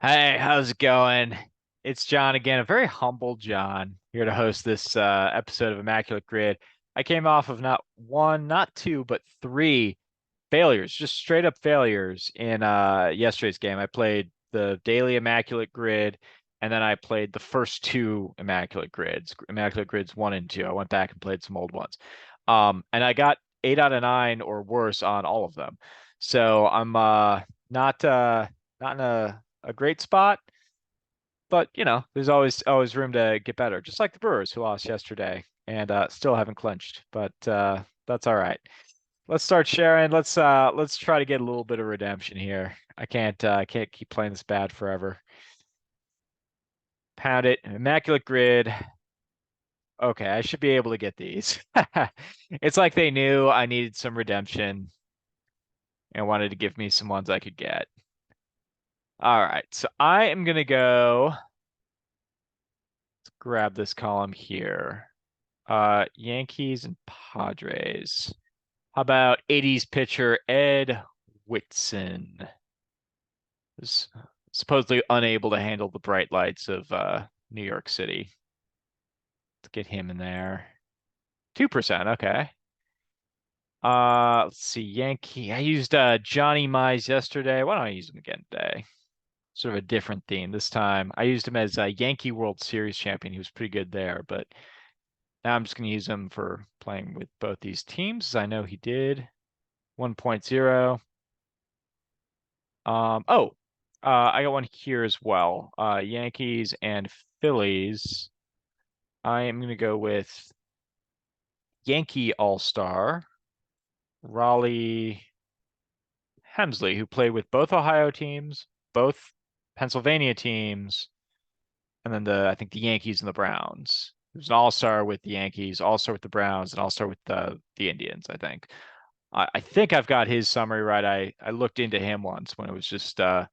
Hey, how's it going? It's John again, a very humble John, here to host this episode of Immaculate Grid. I came off of not one, not two, but three failures, just straight up failures in yesterday's game. I played the daily Immaculate Grid, and then I played the first two Immaculate Grids, Immaculate Grids 1 and 2. I went back and played some old ones. And I got 8 out of 9 or worse on all of them. So I'm not in a great spot, but there's always room to get better. Just like the Brewers who lost yesterday and still haven't clinched, but that's all right. Let's start sharing. Let's try to get a little bit of redemption here. I can't keep playing this bad forever. Pound it. Immaculate Grid. Okay, I should be able to get these. It's like they knew I needed some redemption and wanted to give me some ones I could get. All right, so I am gonna go grab this column here. Yankees and Padres. How about 80s pitcher Ed Whitson? Was supposedly unable to handle the bright lights of New York City. Let's get him in there. 2%, okay. Let's see, Yankee. I used Johnny Mize yesterday. Why don't I use him again today? Sort of a different theme this time. I used him as a Yankee World Series champion. He was pretty good there, but now I'm just going to use him for playing with both these teams, as I know he did. 1.0. Oh, I got one here as well. Yankees and Phillies. I am going to go with Yankee All-Star, Raleigh Hemsley, who played with both Ohio teams, both Pennsylvania teams, and then I think the Yankees and the Browns. He was an all-star with the Yankees, all-star with the Browns, and all-star with the Indians, I think. I think I've got his summary right. I looked into him once when it was just I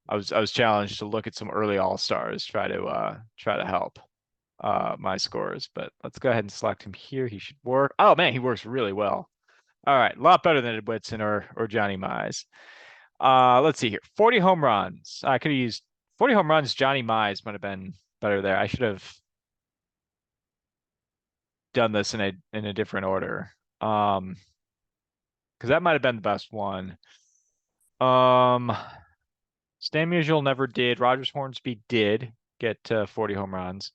was challenged to look at some early all-stars, try to help my scores. But let's go ahead and select him here. He should work. Oh man, he works really well. All right, a lot better than Ed Whitson or Johnny Mize. Let's see here. 40 home runs. I could have used 40 home runs. Johnny Mize might have been better there. I should have done this in a different order. Because that might have been the best one. Um, Stan Musial never did. Rogers Hornsby did get 40 home runs.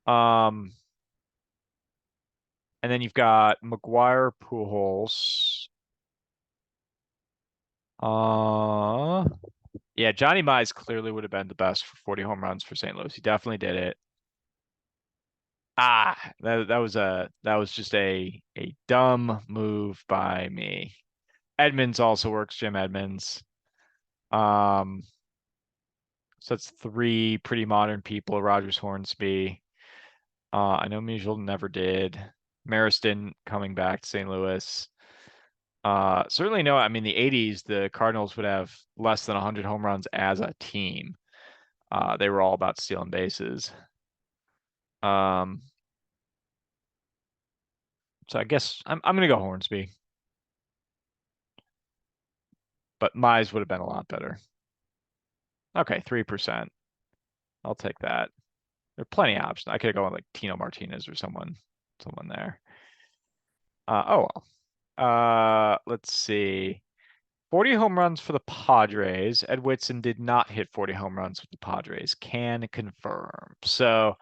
Um, and then you've got McGuire, Pujols. Uh, yeah, Johnny Mize clearly would have been the best for 40 home runs for St. Louis. He definitely did it. That was just a dumb move by me. Edmonds also works, Jim Edmonds. Um, so that's three pretty modern people. Rogers Hornsby. I know Musial never did. Mariston coming back to St. Louis. Certainly no. I mean, the '80s, the Cardinals would have less than 100 home runs as a team. They were all about stealing bases. Um, so I guess I'm gonna go Hornsby, but Mize would have been a lot better. Okay, 3%. I'll take that. There are plenty of options. I could go on like Tino Martinez or someone there. Oh well. Let's see. 40 home runs for the Padres. Ed Whitson did not hit 40 home runs with the Padres. Can confirm. So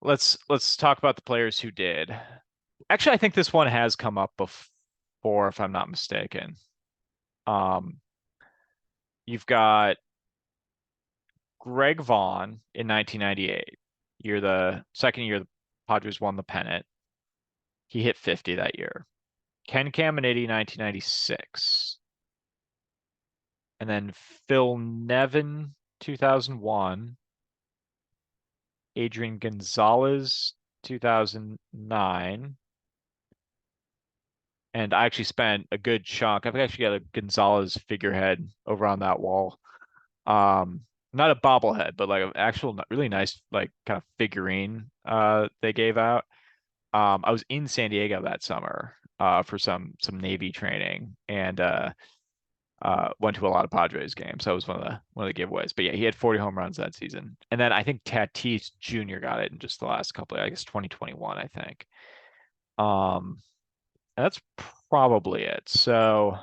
let's talk about the players who did. Actually, I think this one has come up before, if I'm not mistaken. Um, you've got Greg Vaughn in 1998. You're the second year the Padres won the pennant. He hit 50 that year. Ken Caminiti, 1996. And then Phil Nevin, 2001. Adrian Gonzalez, 2009. And I actually spent a good chunk. I've actually got a Gonzalez figurehead over on that wall. Not a bobblehead, but like an actual really nice like kind of figurine they gave out. I was in San Diego that summer for some Navy training, and Went to a lot of Padres games. That was one of the giveaways. But yeah, he had 40 home runs that season. And then I think Tatis Jr. got it in just the last couple of, I guess 2021, I think. Um, and that's probably it. So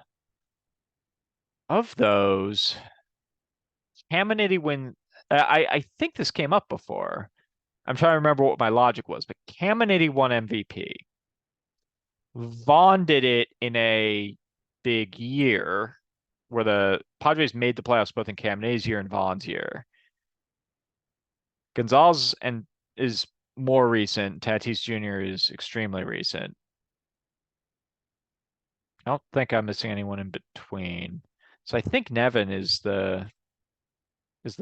of those, Caminiti win. I think this came up before. I'm trying to remember what my logic was, but Caminiti won MVP. Vaughn did it in a big year where the Padres made the playoffs both in Caminiti's year and Vaughn's year. Gonzalez and is more recent. Tatis Jr. is extremely recent. I don't think I'm missing anyone in between. So I think Nevin is the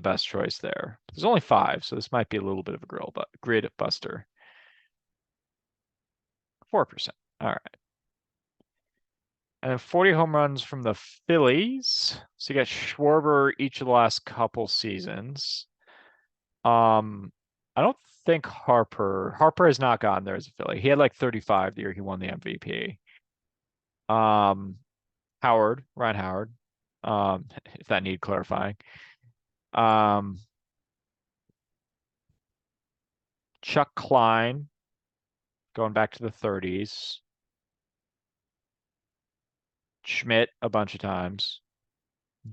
best choice there. There's only five, so this might be a little bit of a grid buster. 4%. All right. And then 40 home runs from the Phillies. So you got Schwarber each of the last couple seasons. I don't think Harper has not gotten there as a Philly. He had like 35 the year he won the MVP. Um, Ryan Howard, if that need clarifying. Um, Chuck Klein, going back to the 30s. Schmidt a bunch of times.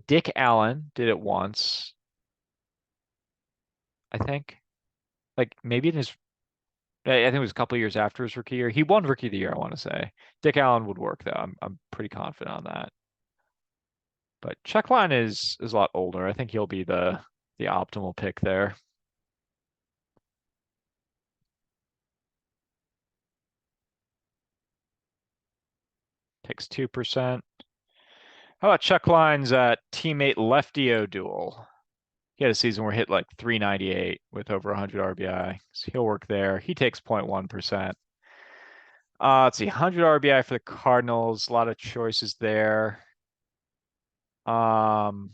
Dick Allen did it once, I think. Like maybe in his, I think it was a couple of years after his rookie year. He won Rookie of the Year, I want to say. Dick Allen would work though. I'm pretty confident on that. But Chuck Klein is a lot older. I think he'll be the optimal pick there. Takes 2%. How about Chuck Klein's teammate Lefty O'Doul? He had a season where he hit like 398 with over 100 RBI. So he'll work there. He takes 0.1%. Let's see, 100 RBI for the Cardinals. A lot of choices there. Um,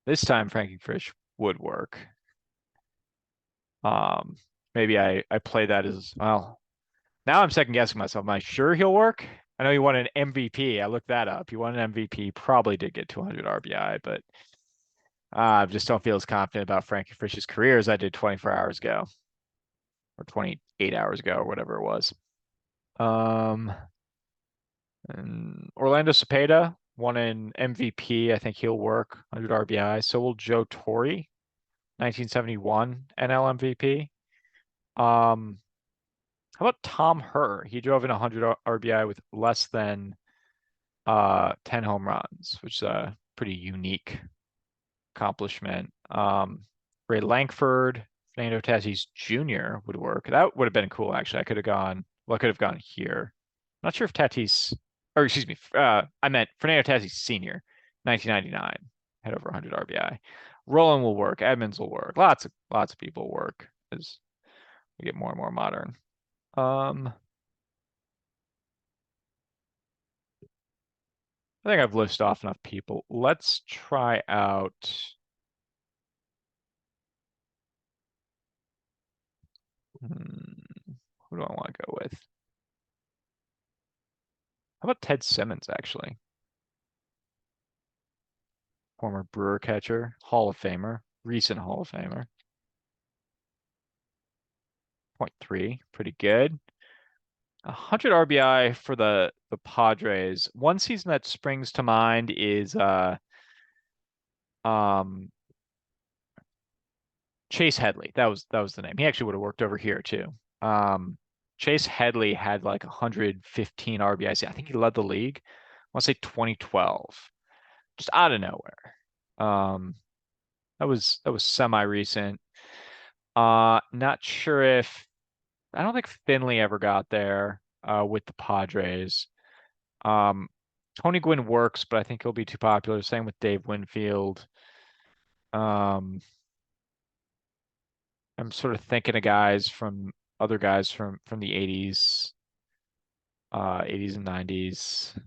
this time Frankie Frisch would work. Um, maybe I play that as well. Now I'm second guessing myself. Am I sure he'll work? I know he won an MVP. I looked that up. He won an MVP. Probably did get 200 RBI, but I just don't feel as confident about Frankie Frisch's career as I did 24 hours ago, or 28 hours ago, or whatever it was. Um, and Orlando Cepeda won an MVP. I think he'll work 100 RBI. So will Joe Torre, 1971 NL MVP. How about Tom Herr? He drove in 100 RBI with less than 10 home runs, which is a pretty unique accomplishment. Ray Lankford, Fernando Tatis Jr. would work. That would have been cool, actually. I could have gone here. Not sure if Tatis, or excuse me, I meant Fernando Tatis Sr., 1999, had over 100 RBI. Roland will work. Edmonds will work. Lots of people work as we get more and more modern. I think I've listed off enough people. Let's try out. Who do I want to go with? How about Ted Simmons, actually? Former Brewer catcher, Hall of Famer, recent Hall of Famer. 0.3, pretty good. 100 RBI for the Padres. One season that springs to mind is um Chase Headley. That was the name. He actually would have worked over here too. Chase Headley had like 115 RBIs. I think he led the league. I want to say 2012. Just out of nowhere. Um, that was semi-recent. Not sure if I don't think Finley ever got there with the Padres. Um, Tony Gwynn works, but I think he'll be too popular. Same with Dave Winfield. Um, I'm sort of thinking of other guys from the 80s, 80s and 90s.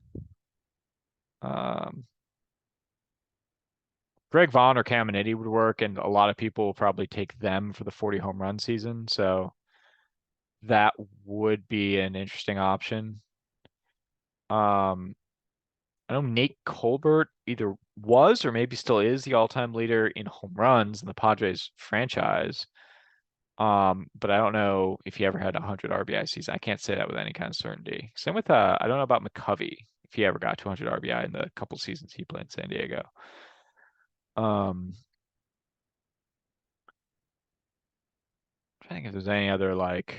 Um, Greg Vaughn or Caminiti would work, and a lot of people will probably take them for the 40 home run season. So that would be an interesting option. Um, I know Nate Colbert either was or maybe still is the all-time leader in home runs in the Padres franchise. But I don't know if he ever had a 100 RBI season. I can't say that with any kind of certainty. Same with I don't know about McCovey if he ever got 200 RBI in the couple seasons he played in San Diego. Um, I think if there's any other like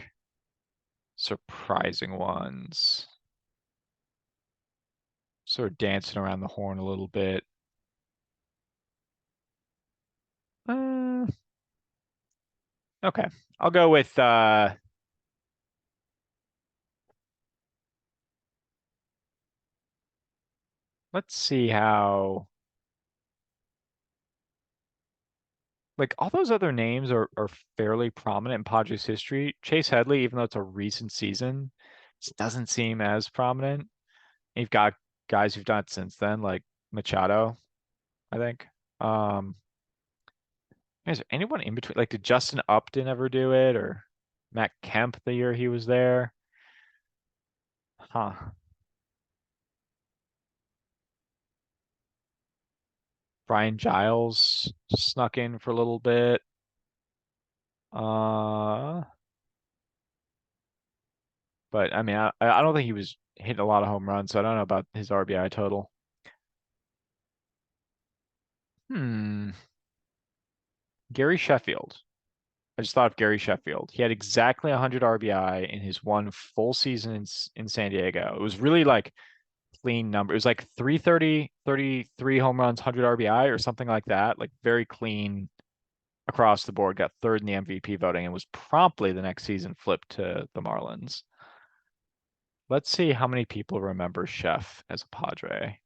surprising ones, sort of dancing around the horn a little bit. Uh, okay, I'll go with let's see how like all those other names are fairly prominent in Padres history. Chase Headley, even though it's a recent season, just doesn't seem as prominent. You've got guys who've done it since then, like Machado, I think. Um, is there anyone in between? Like, did Justin Upton ever do it, or Matt Kemp the year he was there? Huh. Brian Giles snuck in for a little bit. Uh, but I mean, I don't think he was hitting a lot of home runs, so I don't know about his RBI total. Hmm. Gary Sheffield. I just thought of Gary Sheffield. He had exactly 100 RBI in his one full season in San Diego. It was really like clean number. It was like 330, 33 home runs, 100 RBI or something like that. Like very clean across the board. Got third in the MVP voting and was promptly the next season flipped to the Marlins. Let's see how many people remember Chef as a Padre.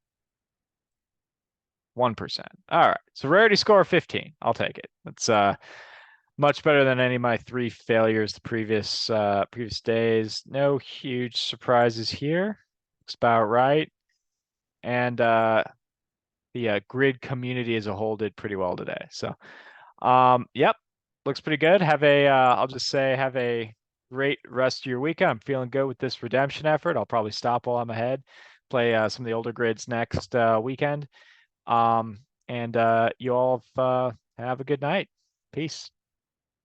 1%. All right. So rarity score 15. I'll take it. That's much better than any of my three failures the previous days. No huge surprises here. Looks about right. And the grid community as a whole did pretty well today. So yep, looks pretty good. I'll just say have a great rest of your weekend. I'm feeling good with this redemption effort. I'll probably stop while I'm ahead. Play some of the older grids next weekend. Um, and you all have a good night. Peace.